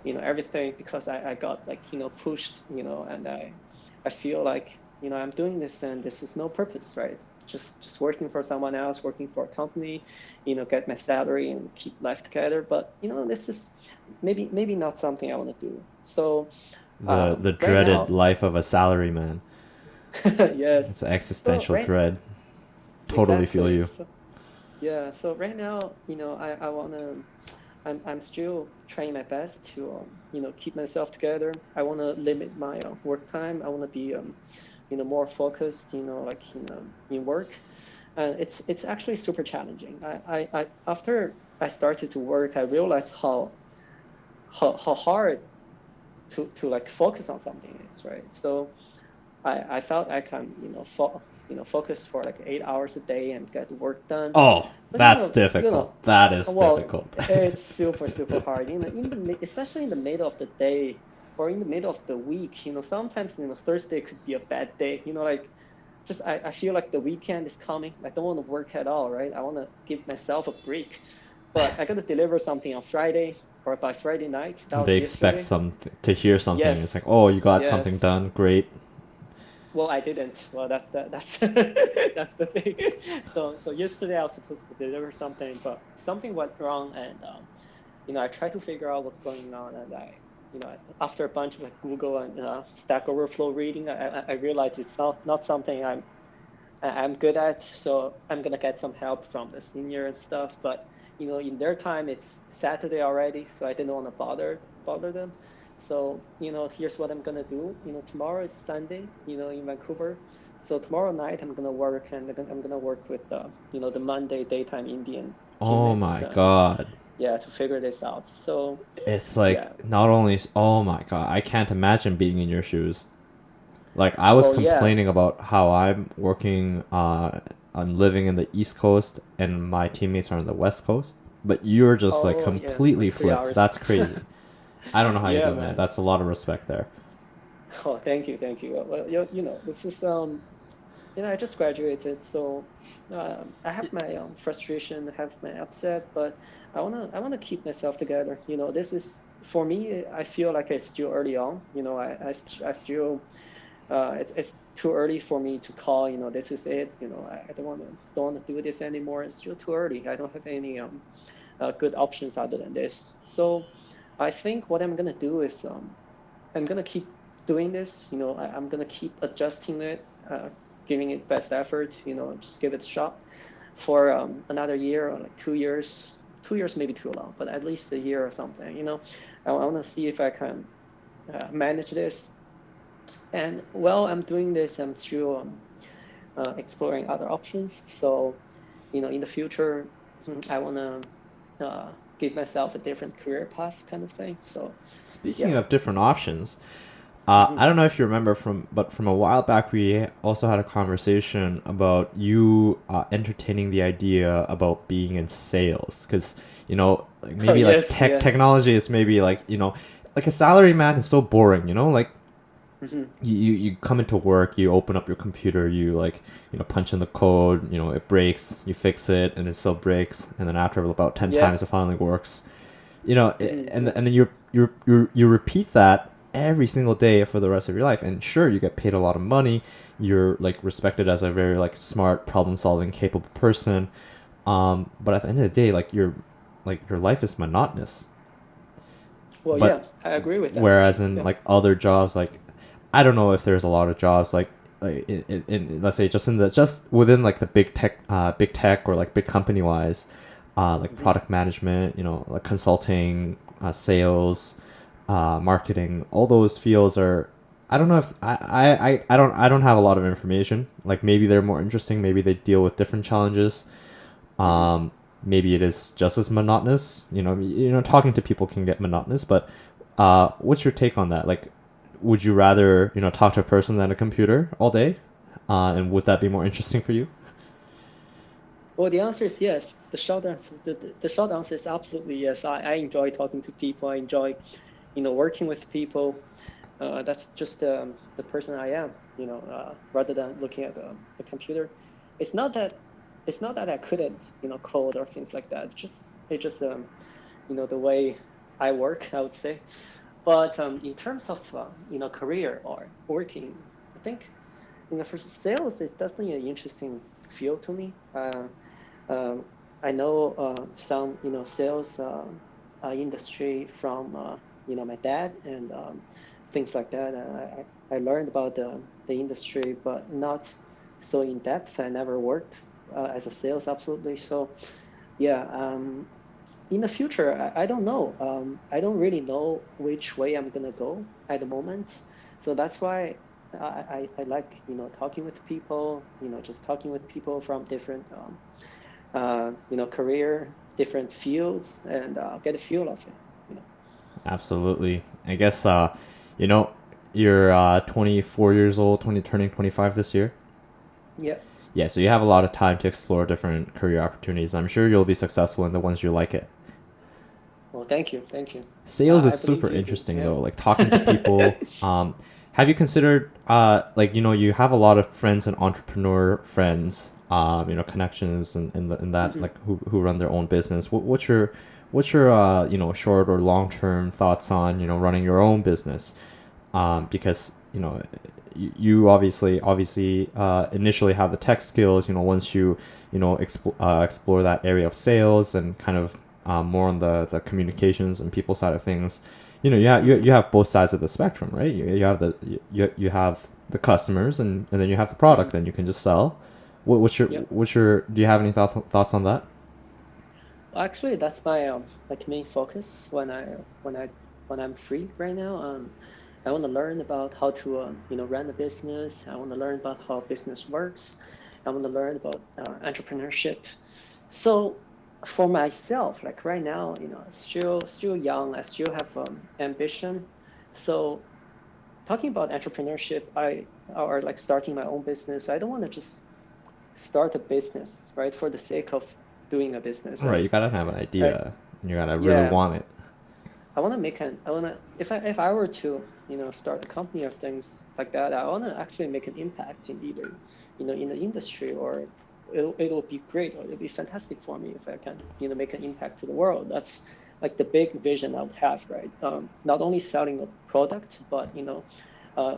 everything because I got like pushed, and I feel like I'm doing this and this is no purpose, right? Just working for someone else, working for a company, get my salary and keep life together. But this is maybe not something I want to do. So The right dreaded now, life of a salaryman. yes. It's an So existential right, dread. Totally feel exactly. you. So yeah, so right now, I wanna I'm still trying my best to keep myself together. I wanna limit my work time. I wanna be more focused, like in work. And it's actually super challenging. I after I started to work, I realized how hard to like focus on something is, right? So I felt I can focus for like 8 hours a day and get work done. Oh, But that's difficult. That is well, difficult. it's super hard. Especially in the middle of the day or in the middle of the week. Sometimes Thursday could be a bad day. Like just I feel like the weekend is coming. I don't want to work at all, right? I want to give myself a break, but I got to deliver something on Friday or by Friday night. That was They expect yesterday. some to hear something. It's Yes, like, oh, you got something yes. done. Great. Well, I didn't. Well, that's that's the thing. So yesterday I was supposed to deliver something, but something went wrong, and I tried to figure out what's going on, and after a bunch of like Google and Stack Overflow reading, I realized it's not something I'm good at. So I'm gonna get some help from the senior and stuff. But in their time, it's Saturday already, so I didn't want to bother them. So here's what I'm gonna do. Tomorrow is Sunday. In Vancouver. So tomorrow night I'm gonna work, and I'm gonna work with the Monday daytime Indian Oh teammates. my god. Yeah, to figure this out. So It's like yeah. not only oh my god, I can't imagine being in your shoes. Like I was Well, yeah. complaining about how I'm living in the East Coast and my teammates are on the West Coast, but you're just like Oh yeah, completely like three flipped. hours. That's crazy. I don't know how you Yeah, do it, man. man. That's a lot of respect there. Oh, thank you. Well, this is I just graduated, so I have my frustration, I have my upset, but I wanna keep myself together. This is for me. I feel like it's still early on. I still it's too early for me to call. This is it. I don't want to do this anymore. It's still too early. I don't have any good options other than this. So I think what I'm gonna do is I'm gonna keep doing this. I'm gonna keep adjusting it, giving it best effort. Just give it a shot for another year or like 2 years. 2 years maybe too long, but at least a year or something. I want to see if I can manage this. And while I'm doing this, I'm still exploring other options. So, in the future, I want to give myself a different career path, kind of thing. So, Speaking yeah. of different options, Hmm. I don't know if you remember but from a while back, we also had a conversation about you entertaining the idea about being in sales, because like Oh maybe like yes, yes. technology is maybe like like a salary man is so boring. Like Hmm. you come into work, you open up your computer, you like punch in the code, it breaks, you fix it, and it still breaks, and then after about 10 Yeah. times it finally works. Yeah. And then you repeat that every single day for the rest of your life, and sure, you get paid a lot of money, you're like respected as a very like smart, problem solving, capable person, but at the end of the day, like your life is monotonous. Well, But yeah, I agree with that whereas actually. in Yeah. like other jobs, like I don't know if there's a lot of jobs like let's say just in the just within like the big tech or like big company wise, like Hmm. product management, like consulting, sales, marketing, all those fields are. I don't know if I don't have a lot of information. Like maybe they're more interesting. Maybe they deal with different challenges. Hmm. Um, maybe it is just as monotonous. Talking to people can get monotonous. But what's your take on that? Like, would you rather, talk to a person than a computer all day? And would that be more interesting for you? Well, the answer is yes. The short answer is absolutely yes. I enjoy talking to people. I enjoy, working with people. That's just the person I am, rather than looking at the computer. It's not that it's not that I couldn't, code or things like that. It's just the way I work, I would say. But in terms of career or working, I think for sales, it's definitely an interesting field to me. Um, I know some sales industry from my dad and things like that. I learned about the industry, but not so in depth. I never worked as a sales absolutely. So yeah, in the future, I don't know. I don't really know which way I'm gonna go at the moment. So that's why I like talking with people. Just talking with people from different career, different fields, and get a feel of it. Absolutely. I guess you know, you're 24 years old, turning 25 this year. Yeah. Yeah, so you have a lot of time to explore different career opportunities. I'm sure you'll be successful in the ones you like it. Well, thank you, thank you. Sales is I super believe you do. interesting Yeah. though, like talking to people. Have you considered like you have a lot of friends and entrepreneur friends, connections and in that hmm like who run their own business. What's your short or long term thoughts on running your own business? Because you obviously initially have the tech skills. Once explore that area of sales and kind of more on the communications and people side of things, you have both sides of the spectrum, right? You have you have the customers, and then you have the product hmm that you can just sell. Yep. What's your do you have any thoughts on that? Actually, that's my like main focus when I'm free right now. I want to learn about how to run a business. I want to learn about how business works. I want to learn about entrepreneurship. So for myself, like right now, still young. I still have ambition. So talking about entrepreneurship, I or like starting my own business. I don't want to just start a business, right, for the sake of doing a business. Right, you gotta have an I idea, and you gotta really yeah, want it. I want to if I were to start a company or things like that, I want to actually make an impact in either in the industry, or it'll be great, or it'll be fantastic for me if I can make an impact to the world. That's like the big vision I would have, right? Not only selling a product, but uh,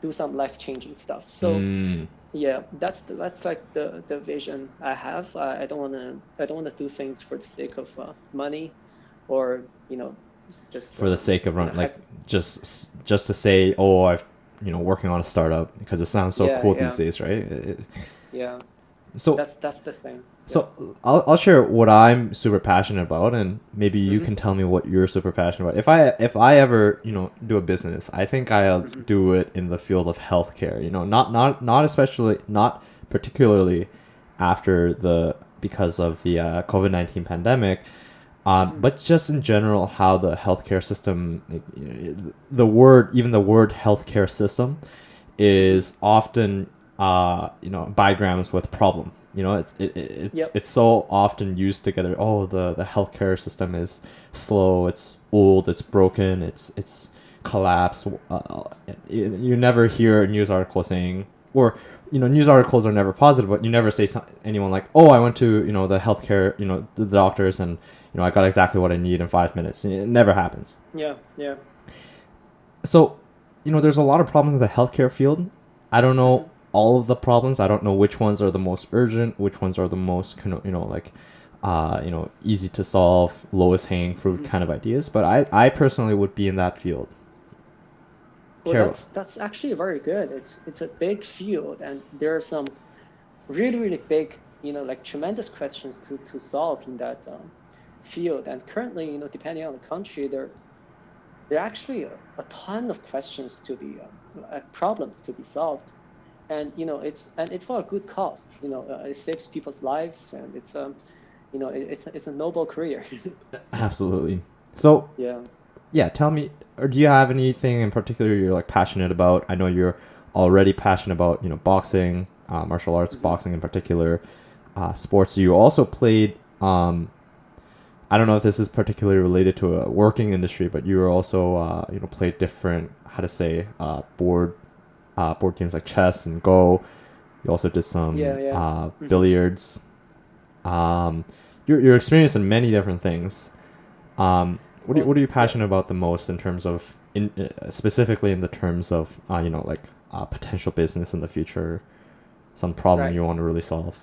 do some life-changing stuff. So Mm. yeah, that's like the vision I have. I don't wanna do things for the sake of money, or just For the sake of have just to say, oh, I've working on a startup, because it sounds so yeah, cool these yeah, days, right? yeah. So That's the thing. Yeah. so I'll share what I'm super passionate about, and maybe you Mm-hmm. can tell me what you're super passionate about. If I ever do a business, I think I'll Mm-hmm. do it in the field of healthcare. Not especially, not particularly after the because of the COVID-19 pandemic. Mm-hmm. But just in general, how the healthcare system, like, even the word healthcare system, Mm-hmm. is often diagrams with problem. Yep. It's so often used together. Oh, the healthcare system is slow. It's old. It's broken. It's collapsed. You never hear a news article saying, or news articles are never positive, but you never say anyone like, oh, I went to the healthcare, the doctors, and I got exactly what I need in 5 minutes. It never happens. Yeah. Yeah. So, there's a lot of problems in the healthcare field. I don't Mm-hmm. know all of the problems. I don't know which ones are the most urgent, which ones are the most like easy to solve, lowest hanging fruit Mm-hmm. kind of ideas. But I personally would be in that field. Well, Care about. that's actually very good. It's a big field, and there are some really big, like tremendous questions to solve in that field. And currently, depending on the country, there are actually a ton of questions to be problems to be solved. And it's for a good cause. It saves people's lives, and it's a noble career. Absolutely. So Yeah. yeah, tell me, or do you have anything in particular you're like passionate about? I know you're already passionate about, boxing, martial arts, Hmm. boxing in particular, sports. You also played. I don't know if this is particularly related to a working industry, but you were also, played different, how to say, board games like chess and Go. You also did Yeah, some yeah. Hmm. billiards. Um, you're experienced in many different things. Well, What are you yeah, passionate about the most in terms of specifically in the terms of like potential business in the future, some problem right. you want to really solve?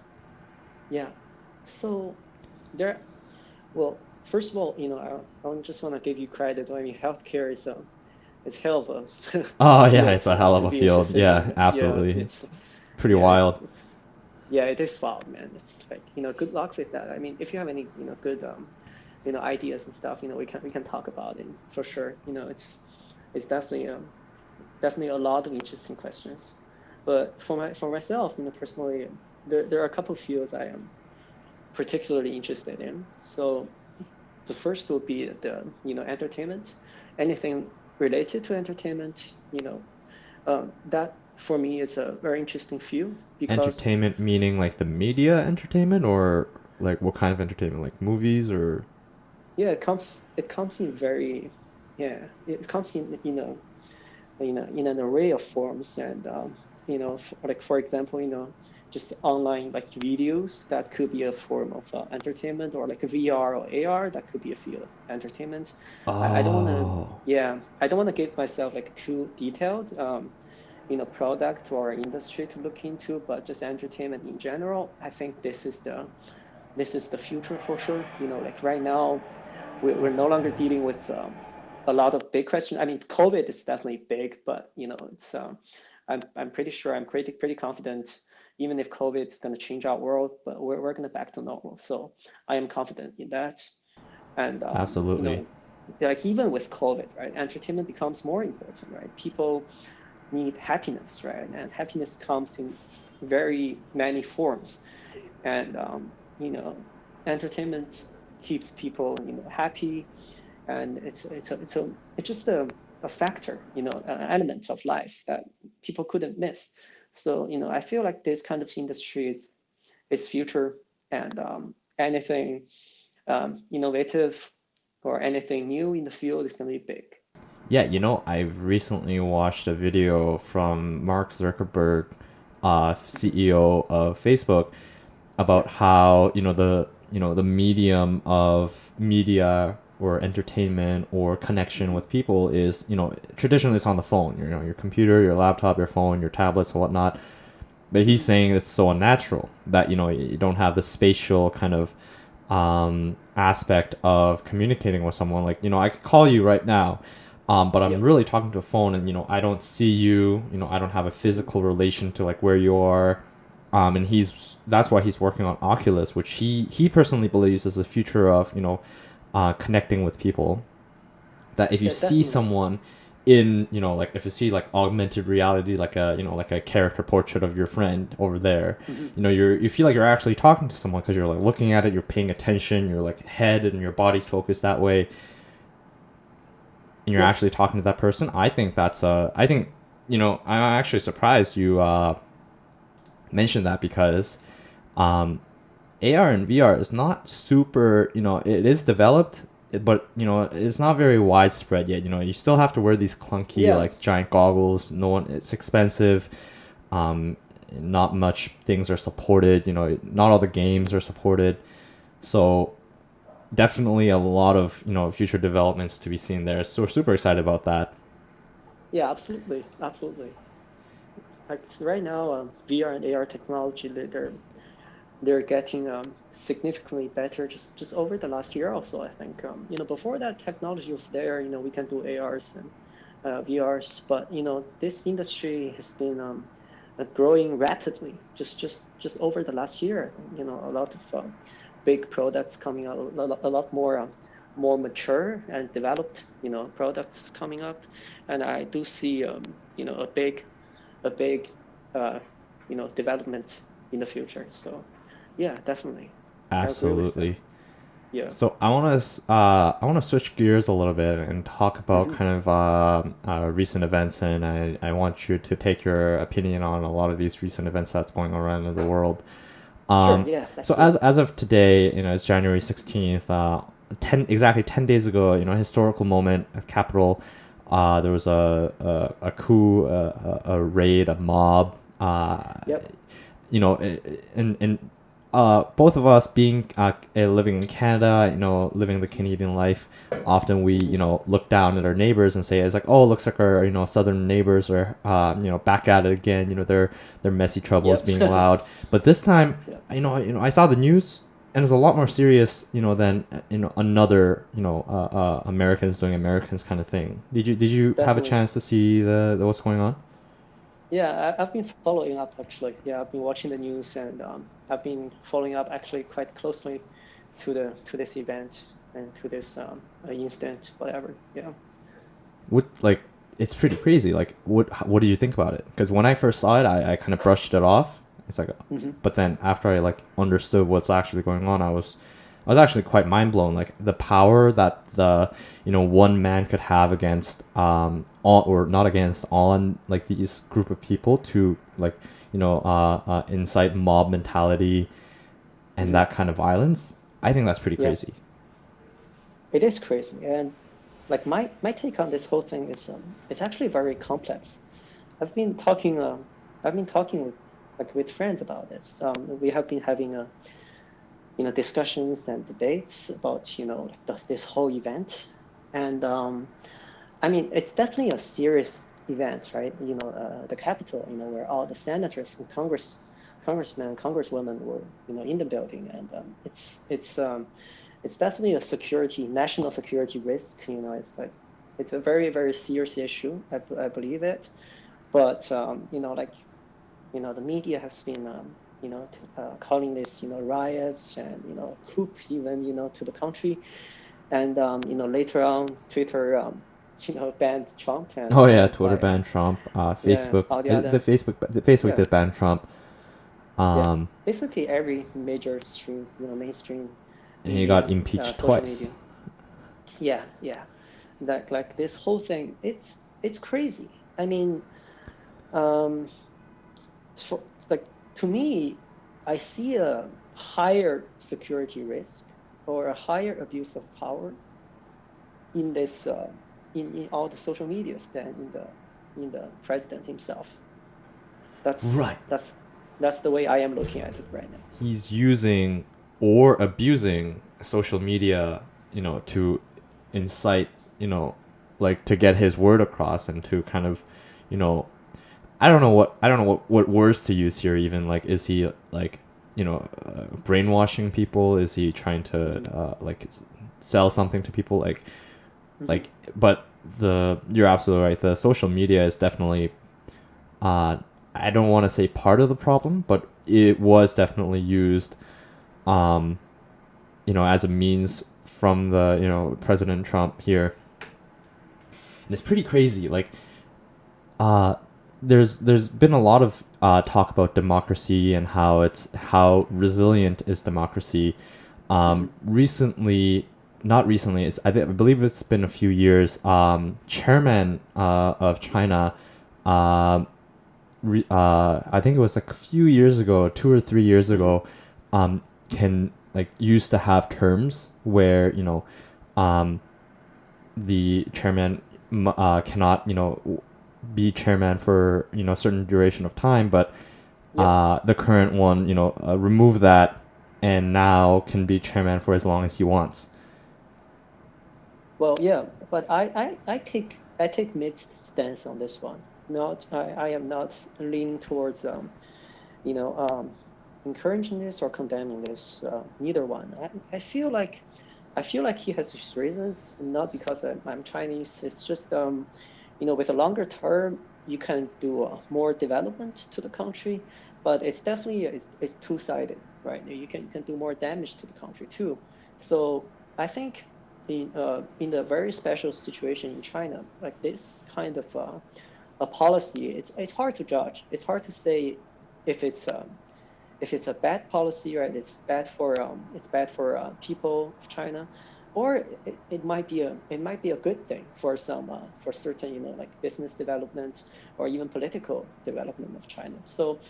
Yeah. So there, well, first of all, I just want to give you credit. I mean, healthcare is it's hell of a Oh yeah, field it's a hell of to a be field. interested Yeah, in. Yeah, absolutely. it's It's pretty yeah, wild. yeah, it is wild, man. It's like, good luck with that. I mean, if you have any, good ideas and stuff, we can talk about it for sure. It's definitely a lot of interesting questions. But for myself, personally, there are a couple of fields I am particularly interested in. So the first will be the entertainment, anything related to entertainment. That for me is a very interesting field because Entertainment meaning like the media entertainment, or like what kind of entertainment, like movies or? yeah, it comes in very yeah it comes in in an array of forms and like for example just online like videos that could be a form of entertainment or like a VR or AR that could be a field of entertainment. I don't want to Oh, yeah I don't want to give myself like too detailed product or industry to look into, but just entertainment in general. I think this is the future for sure. Like right now we're no longer dealing with a lot of big questions. I mean, COVID is definitely big, but it's I'm pretty sure I'm pretty confident. Even if COVID is going to change our world, but we're going to back to normal. So I am confident in that. And absolutely. like even with COVID, right, entertainment becomes more important, right? People need happiness, right? And happiness comes in very many forms. And entertainment keeps people happy, and it's just a factor, an element of life that people couldn't miss. So I feel like this kind of industry is future, and anything innovative or anything new in the field is going to be big. Yeah, I've recently watched a video from Mark Zuckerberg, CEO of Facebook, Yeah, about how the medium of media or entertainment or connection hmm, with people is traditionally it's on the phone, your computer, your laptop, your phone, your tablets and whatnot. But he's hmm, saying it's so unnatural that you don't have the spatial kind of aspect of communicating with someone. Like I could call you right now, but I'm yep, really talking to a phone, and I don't see you. I don't have a hmm, physical relation to like where you are. And that's why he's working on Oculus, which he personally believes is the future of connecting with people. That if you yeah, see definitely, someone in like if you see like augmented reality, like a like a character portrait of your friend over there, hmm, you feel like you're actually talking to someone because you're like looking at it, you're paying attention, your like head and your body's focused that way, and you're yes, actually talking to that person. I think that's I think I'm actually surprised you mentioned that, because AR and VR is not super, it is developed, but it's not very widespread yet. You still have to wear these clunky yeah. like giant goggles. No one, it's expensive. Um, Not much things are supported. Not all the games are supported. So definitely a lot of future developments to be seen there. So we're super excited about that. Yeah, absolutely, absolutely. Like right now, VR and AR technology, they're getting significantly better just over the last year or so. I think before that technology was there, we can do ARs and VRs, but this industry has been growing rapidly just over the last year. A lot of big products coming out, a lot more mature and developed products coming up, and I do see a big uh, development in the future. So yeah, definitely. I agree with that. Absolutely. Yeah. So I want to switch gears a little bit and talk about Hmm. kind of recent events, and I want you to take your opinion on a lot of these recent events that's going on around in the world. Sure. Um, Yeah. Let's so do it. as of today, it's January 16th. 10 days ago, a historical moment at Capitol. There was a coup, a raid, a mob. Yep. And both of us being living in Canada, living the Canadian life, often we, Hmm. look down at our neighbors and say, it's like, oh, looks like our, southern neighbors are, back at it again. Their messy trouble is Yep. being loud. But this time, Yeah. I saw the news, and it's a lot more serious, than another, Americans doing Americans kind of thing. Did you have a Definitely. chance to see the what's going on? Yeah, I've been following up actually. Yeah, I've been watching the news and I've been following up actually quite closely to this event and to this incident, whatever. Yeah. What like it's pretty crazy. Like what did you think about it? Because when I first saw it, I kind of brushed it off. It's like, Hmm. but then after I like understood what's actually going on, I was actually quite mind blown. Like the power that the one man could have against all or not against all and like these group of people to like incite mob mentality and Hmm. that kind of violence. I think that's pretty Yeah, crazy. it is crazy. And like my take on this whole thing is it's actually very complex. I've been talking I've been talking with friends about this. We have been having discussions and debates about like this whole event, and I mean it's definitely a serious event, right? The Capitol, where all the senators and congressmen, congresswomen were in the building, and it's definitely a national security risk. It's like it's a very very serious issue. I believe it, but like the media has been calling this riots and coup even to the country, and later on Twitter banned Trump and Oh yeah, Twitter by banned Trump. yeah Facebook, all the the other Facebook yeah did ban Trump. yeah Um, basically every major stream mainstream and he got media, impeached social twice. media. Yeah, yeah, that like this whole thing, it's crazy. I mean, um for like to me, I see a higher security risk or a higher abuse of power in this in all the social medias than in the president himself. That's Right. that's that's the way I am looking at it right now. He's using or abusing social media, to incite, like to get his word across and to kind of, you know, I don't know what words to use here. Even like, is he like, brainwashing people? Is he trying to Hmm. sell something to people? Hmm. Like, but you're absolutely right. The social media is definitely uh, I don't want to say part of the problem, but it was definitely used, um, as a means from the President Trump here, and it's pretty crazy. Like, uh, there's been a lot of talk about democracy and how resilient is democracy. Hmm. Recently, not recently, I believe it's been a few years. Chairman of China, um, I think it was like a few years ago, 2 or 3 years Hmm. ago, can like used to have terms where um, the chairman cannot be chairman for a certain duration of time, but Yep. the current one remove that and now can be chairman for as long as he wants. Well, yeah, but I take mixed stance on this one. Not I am not leaning towards you know encouraging this or condemning this. Neither one. I feel like he has his reasons, not because I'm Chinese. It's just with a longer term, you can do more development to the country, but it's definitely it's two-sided, right? You can do more damage to the country too. So I think in the very special situation in China, like this kind of a policy, it's hard to judge. It's hard to say if it's if it's a bad policy, right? It's bad for people of China, or it might be a good thing for some for certain like business development or even political development of China. So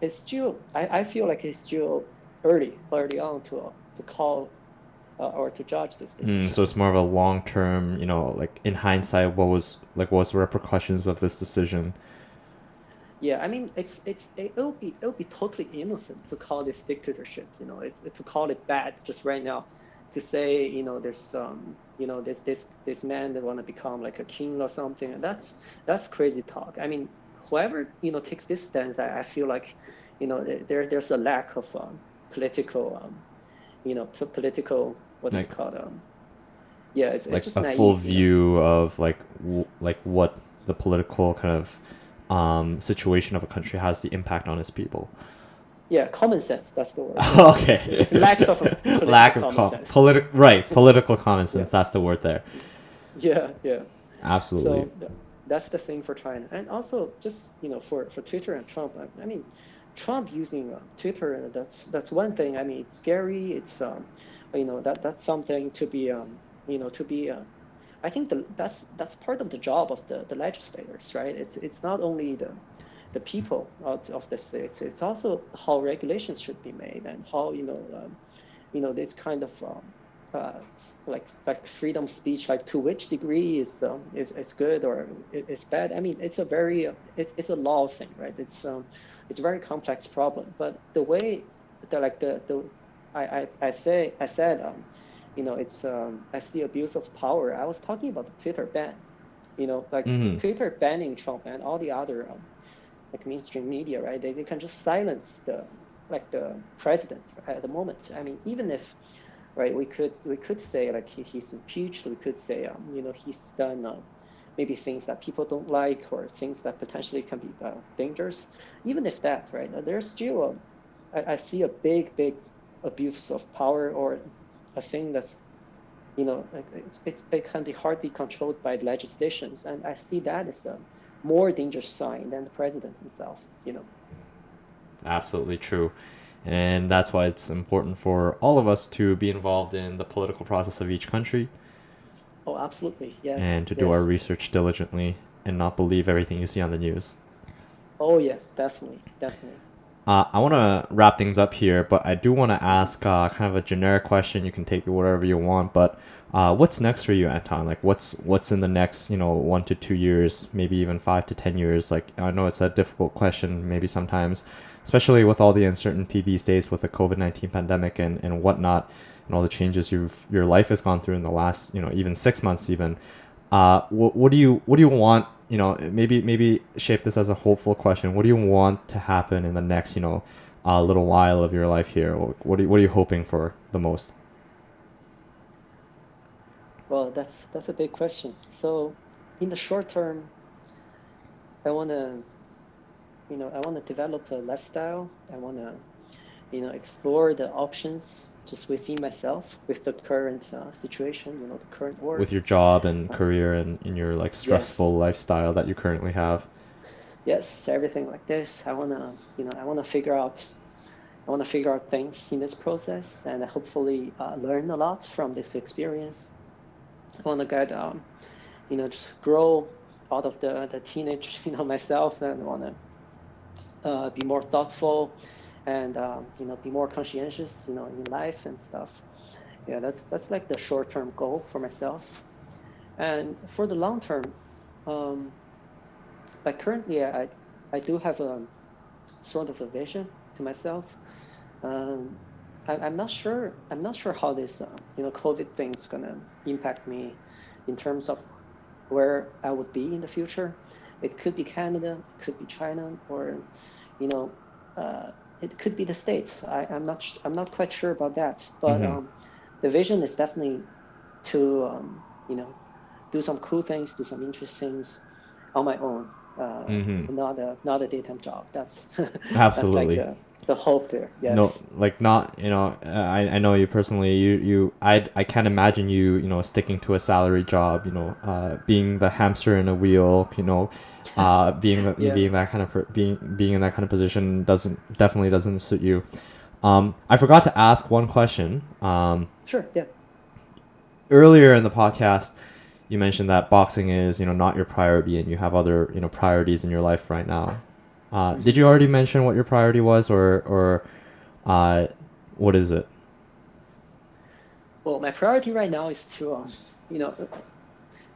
it's still I feel like it's still early on to call or to judge this So decision. it's more of a long term, like in hindsight, what was the repercussions of this decision? Yeah, I mean, it'll be totally innocent to call this dictatorship. It's to call it bad just right now, to say there's this man that want to become like a king or something, and that's crazy talk. I mean, whoever takes this stance, I feel like there's a lack of political political what is Like it called yeah it's like just a full naive. view of like what the political kind of situation of a country has the impact on its people. Yeah, common sense. That's the word. Yeah, Okay. lacks of a political Lack of common sense. political common Yeah, sense. That's the word there. yeah. Absolutely. So that's the thing for China, and also just for Twitter and Trump. I mean, Trump using Twitter, that's one thing. I mean, it's scary. It's that's something to be to be. I think that's part of the job of the legislators, right? It's not only the people of the states. It's also how regulations should be made and how this kind of like freedom of speech, like to which degree is good or is bad. I mean, it's a very it's a law thing, right? It's a very complex problem. But the way the I said it's I see abuse of power. I was talking about the Twitter ban. Like Mm-hmm. Twitter banning Trump and all the other like mainstream media, right? They can just silence the president at the moment. I mean, even if right, we could say like he's impeached. We could say he's done maybe things that people don't like or things that potentially can be dangerous. Even if that, right, there's still I see a big abuse of power or a thing that's like it can be hardly controlled by legislations, and I see that as a more dangerous sign than the president himself. Absolutely true. And that's why it's important for all of us to be involved in the political process of each country Oh, absolutely, yes, and to do our yes. research diligently and not believe everything you see on the news. Oh yeah, definitely. I want to wrap things up here, but I do want to Hmm. ask kind of a generic question. You can take it whatever you want, but what's next for you, Anton? Like, what's in the next 1 to 2 years, maybe even 5 to 10 years? Like, I know it's a difficult question, maybe sometimes, especially with all the uncertainty these days with the COVID-19 pandemic and whatnot, and all the changes your life has gone through in the last even 6 months even. What do you want? Maybe shape this as a hopeful question. What do you want to happen in the next little while of your life here? What are you hoping for the most? Well, that's a big question. So in the short term, I want to, I want to develop a lifestyle. I want to, explore the options just within myself with the current situation, the current With work. your job and Uh, career and in your like stressful yes, lifestyle that you currently have. yes, everything like this. I want to figure out things in this process and hopefully learn a lot from this experience. I want to get, just grow out of the teenage, myself, and want to be more thoughtful and be more conscientious in life and stuff. Yeah, that's like the short-term goal for myself. And for the long term, um like currently I do have a sort of a vision to myself. um I'm not sure how this COVID thing's gonna impact me in terms of where I would be in the future. It could be Canada, it could be China, or you know, uh, it could be the States. I'm not quite sure about that. But Mm-hmm. the vision is definitely to do some cool things, do some interesting things on my own. Mm-hmm. Not a daytime job. That's that's like Absolutely. the the hope there. no, Yes. like not, I know you personally, I can't imagine you, sticking to a salary job, being the hamster in a wheel, Yeah. being that kind of being in that kind of position definitely doesn't suit you. I forgot to ask one question. Sure. Yeah. Earlier in the podcast, you mentioned that boxing is, not your priority, and you have other, priorities in your life right now. Did Hmm. you already mention what your priority was, or uh, what is it? Well, my priority right now is to, you know,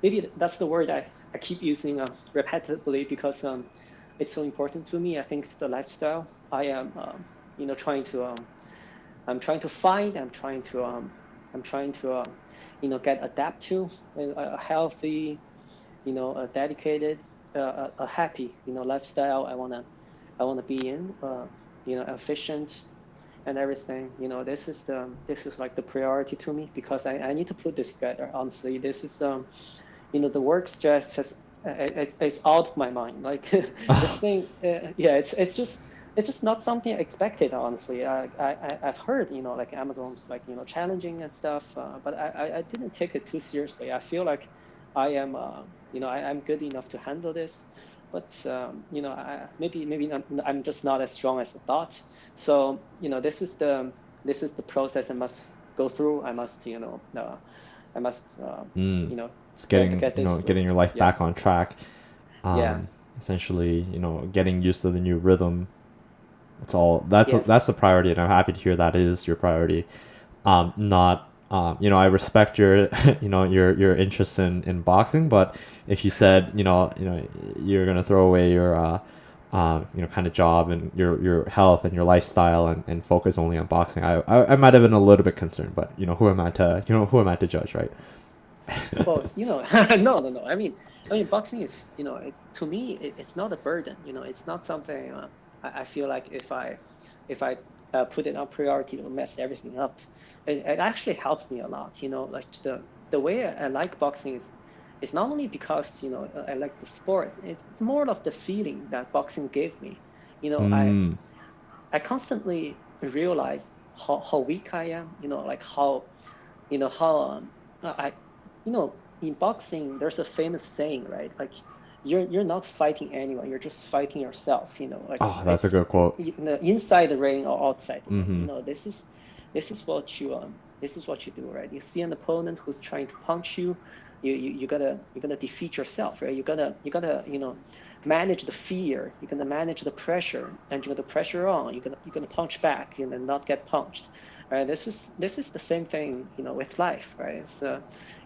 maybe that's the word I keep using repetitively because it's so important to me. I think it's the lifestyle I am, trying to, I'm trying to find, I'm trying to, get adapt to a healthy, a dedicated, a happy, lifestyle. I wanna be in, efficient and everything. This is like the priority to me because I need to put this together. Honestly, this is the work stress has it's out of my mind. Like this thing, yeah, it's just not something I expected. Honestly, I've heard like Amazon's like challenging and stuff, but I didn't take it too seriously. I feel like I am I'm good enough to handle this, but I'm just not as strong as I thought. So this is the process I must go through. I must I must Mm. you know It's getting, get this through. getting your life Yeah, back on track. yeah, Essentially, getting used to the new rhythm. That's yes. the priority, and I'm happy to hear that is your priority. Not I respect your your interest in boxing, but if you said you're gonna throw away your kind of job and your health and your lifestyle and focus only on boxing, I might have been a little bit concerned, but who am I to judge, right? Well, no. I mean, boxing is, it's to me, it's not a burden. It's not something I feel like if I put it on priority, it'll mess everything up. It actually helps me a lot. Like the way I like boxing is, it's not only because I like the sport. It's more of the feeling that boxing gave me. You know, I Mm. I constantly realize how weak I am. Like how I in boxing there's a famous saying, right? Like you're not fighting anyone, you're just fighting yourself. Like Oh, that's a it's good quote. inside the ring or outside the ring. Mm-hmm. This is what you do, right? You see an opponent who's trying to punch you, you gotta defeat yourself, right? You gotta manage the fear, you're gonna manage the pressure, and you're gonna pressure on, you're gonna punch back and then not get punched. Right? This is the same thing, with life, right? It's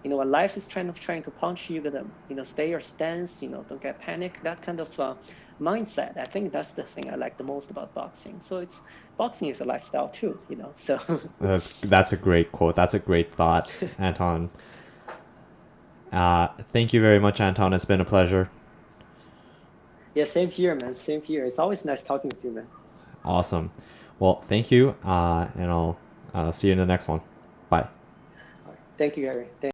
when life is trying to punch you, you gotta stay your stance, don't get panic. That kind of mindset. I think that's the thing I like the most about boxing. So it's boxing is a lifestyle too, So That's a great quote. That's a great thought, Anton. Thank you very much, Anton. It's been a pleasure. yeah, same here, man. Same here. It's always nice talking to you, man. Awesome. Well, thank you, and I'll see you in the next one. Bye. All right. Thank you, Gary. Thank